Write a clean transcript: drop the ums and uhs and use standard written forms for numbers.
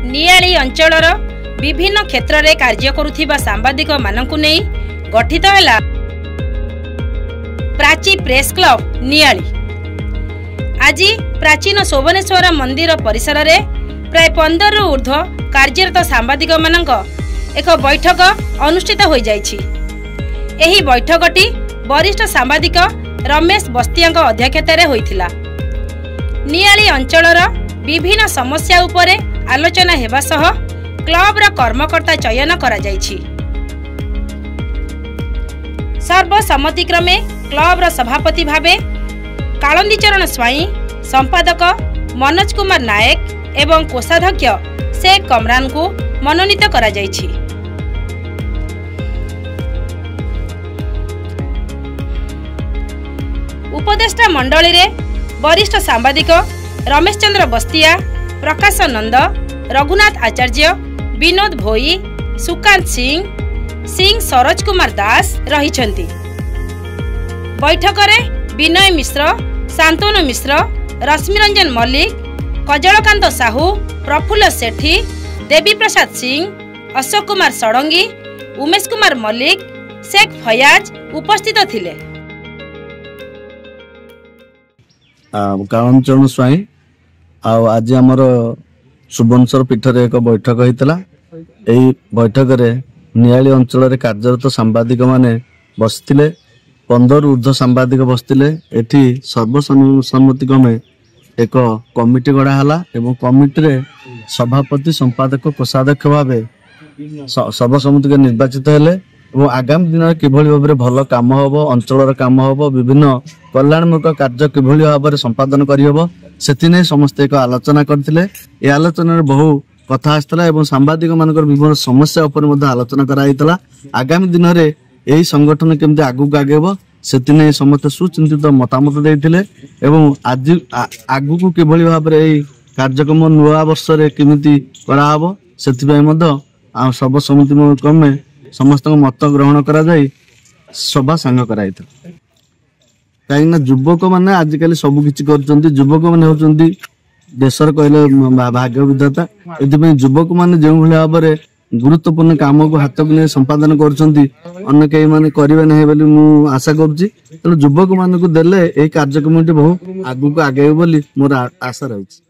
नियाली अंचलर विभिन्न क्षेत्र में कार्य करुथिबा सांबादिक मानकु नै गठित हैला प्राची प्रेस क्लब नियाली। आज प्राचीन शोभनेश्वर मंदिर परिसर में प्राय 15 रु ऊर्ध्व कार्यरत सांबादिक मानक एक बैठक अनुष्ठित हो जाइछि। एही बैठकटी वरिष्ठ सांबादिक रमेश बस्तिया अध्यक्षतार होइथिला। नियाली अंचलर विभिन्न समस्या उपरे आलोचना हेबा सह क्लब रा कर्मकर्ता चयन करा जाइछि। सर्वसम्मतिक्रमे क्लब रा सभापति भावे कालंदी चरण स्वाई, संपादक मनोज कुमार नायक एवं कोषाध्यक्ष शेख कमरान को मनोनीत करा जाइछि। उपदेष्टा मंडली रे वरिष्ठ सांबादिक रमेश चंद्र बस्तिया, प्रकाश नंद, रघुनाथ आचार्य, विनोद भोई, सुकांत सिंह, सरोज कुमार दास रहिछंती। बैठक रे विनय मिश्र, शांतनु मिश्र, रश्मिरंजन मल्लिक, कजलकांत साहू, प्रफुल्ल सेठी, देवी प्रसाद सिंह, अशोक कुमार षडंगी, उमेश कुमार मल्लिक, शेख फयाज उपस्थित थिले। कालंचरण स्वाई आज आमर सुबनसर पीठ रे एक बैठक होता। यही बैठक रे नियाली अंचल रे कार्यरत सांबादिक माने बसथिले। 15 ऊर्ध्व सांबादिक बसथिले। एठी सर्वसम्मति क्रमे एक कमिटी गढ़ा हला एवं कमिटी रे सभापति, संपादक, कोषाध्यक्ष भावे सर्वसम्मति के निर्वाचित हेले और आगामी दिन किभली भाबरे भल काम हबो, अंचलर काम हबो, विभिन्न कल्याणमूलक कार्य किभली भाबरे संपादन करि हबो सेति नै समस्त एक आलोचना करथिले। ए आलोचना रे बहु कथा आस्तला एवं सांबादिक मानकर विभिन्न समस्या ऊपर मध्ये आलोचना कराइतला। आगामी दिन रे एही संगठन केमते आगु आगेबो सेति नै समस्त सुचिंतित मतामत दैथिले एवं आज आगु को किभली भाबरे एही कार्यक्रम नुआ वर्ष रे केमिति करा हबो सेति पय मध्ये सर्वसम्मति क्रमे समस्त मत ग्रहण करा जाई सभा संग कराइता। कहीं युवक मैंने आजिकल सब किछि करछन्ती। युवक मैंने होछन्ती देशर कहले भाग्य विधाता। एथिपई युवक मैंने जो भली भाव में गुरुत्वपूर्ण काम को हाथ को संपादन करछन्ती अन्य कई माने करिवे नै बोली मु आशा करछि। तेणु युवक मान को देले एई कार्यक्रम बहु आगु को आगे बोली मोर आशा रहिछि।